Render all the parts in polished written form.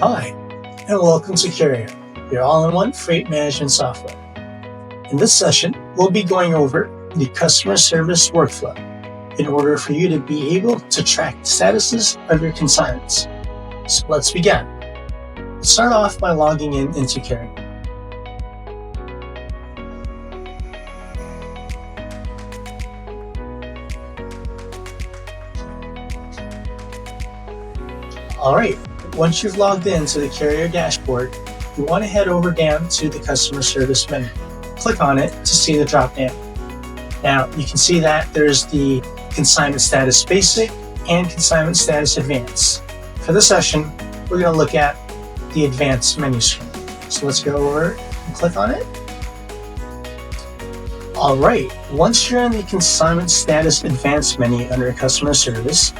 Hi, and welcome to Cario, your all-in-one freight management software. In this session, we'll be going over the customer service workflow in order for you to be able to track the statuses of your consignments. So let's begin. Let's start off by logging into Cario. Alright, once you've logged into the Cario dashboard, you want to head over down to the customer service menu. Click on it to see the drop down. Now you can see that there's the consignment status basic and consignment status advanced. For this session, we're going to look at the advanced menu screen. So let's go over and click on it. Alright, once you're in the consignment status advanced menu under customer service,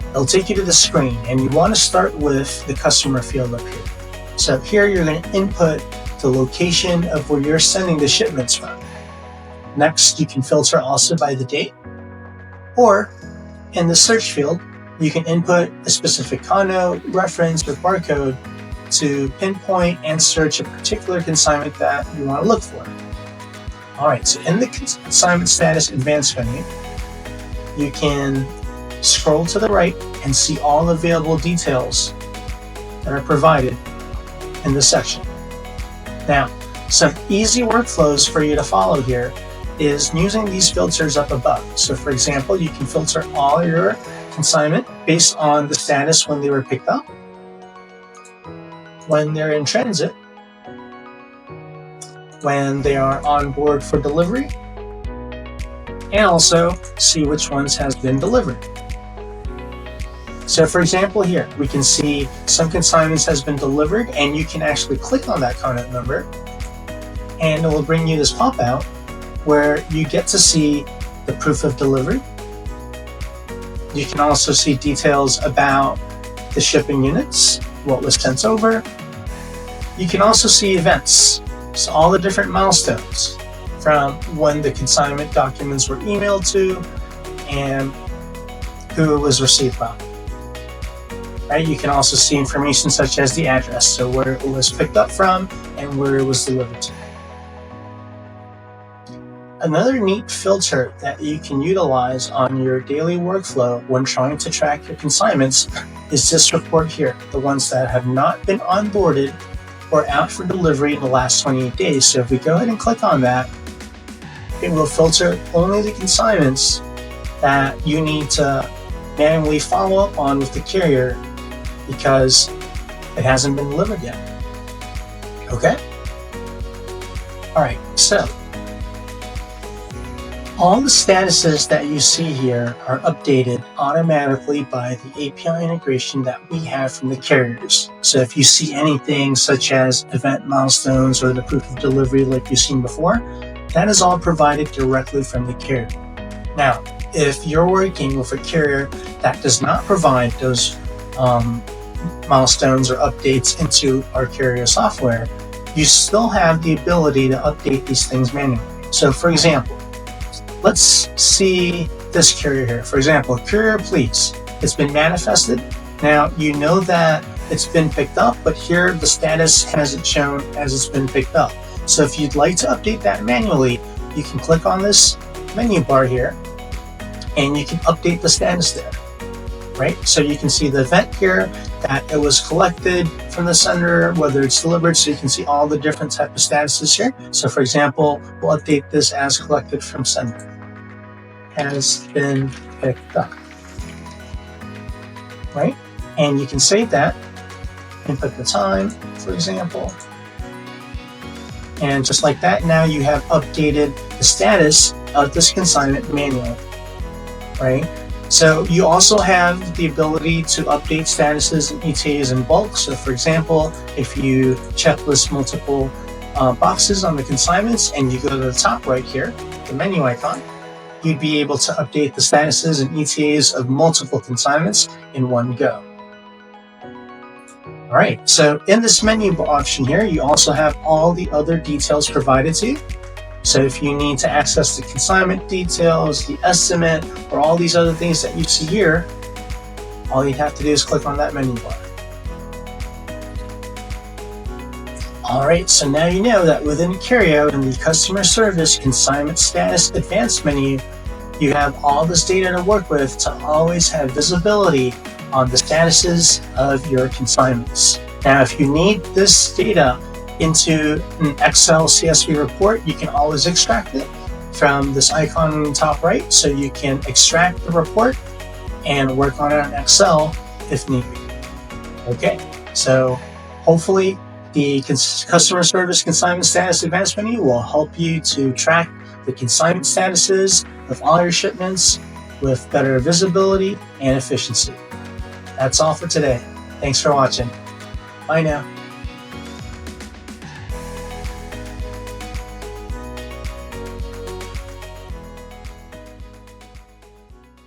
it'll take you to the screen, and you want to start with the customer field up here. So here you're going to input the location of where you're sending the shipments from. Next, you can filter also by the date, or in the search field, you can input a specific code, reference, or barcode to pinpoint and search a particular consignment that you want to look for. Alright, so in the consignment status advanced menu, you can scroll to the right and see all available details that are provided in this section. Now, some easy workflows for you to follow here is using these filters up above. So for example, you can filter all your consignment based on the status when they were picked up, when they're in transit, when they are on board for delivery, and also see which ones has been delivered. So for example here, we can see some consignments has been delivered, and you can actually click on that contact number and it will bring you this pop-out where you get to see the proof of delivery. You can also see details about the shipping units, what was sent over. You can also see events, so all the different milestones from when the consignment documents were emailed to and who it was received by. Right? You can also see information such as the address, so where it was picked up from and where it was delivered to. Another neat filter that you can utilize on your daily workflow when trying to track your consignments is this report here, the ones that have not been onboarded or out for delivery in the last 28 days. So if we go ahead and click on that, it will filter only the consignments that you need to manually follow up on with the carrier because it hasn't been delivered yet. Okay? Alright, so all the statuses that you see here are updated automatically by the API integration that we have from the carriers. So if you see anything such as event milestones or the proof of delivery like you've seen before, that is all provided directly from the carrier. Now, if you're working with a carrier that does not provide those milestones or updates into our carrier software, you still have the ability to update these things manually. So for example, let's see this carrier here. For example, carrier please, it's been manifested. Now you know that it's been picked up, but here the status hasn't shown as it's been picked up. So if you'd like to update that manually, you can click on this menu bar here and you can update the status there, right? So you can see the event here, that it was collected from the sender, whether it's delivered, so you can see all the different type of statuses here. So for example, we'll update this as collected from sender. Has been picked up, right? And you can save that, input the time, for example. And just like that, now you have updated the status of this consignment manually, right? So you also have the ability to update statuses and ETAs in bulk. So for example, if you checklist multiple boxes on the consignments and you go to the top right here, the menu icon, you'd be able to update the statuses and ETAs of multiple consignments in one go. All right, so in this menu option here, you also have all the other details provided to you. So if you need to access the consignment details, the estimate, or all these other things that you see here, all you have to do is click on that menu bar. All right, so now you know that within Cario in the customer service consignment status advanced menu, you have all this data to work with to always have visibility on the statuses of your consignments. Now, if you need this data into an Excel CSV report, you can always extract it from this icon in the top right. So you can extract the report and work on it in Excel if needed. Okay, so hopefully the customer service consignment status advanced menu will help you to track the consignment statuses of all your shipments with better visibility and efficiency. That's all for today. Thanks for watching. Bye now.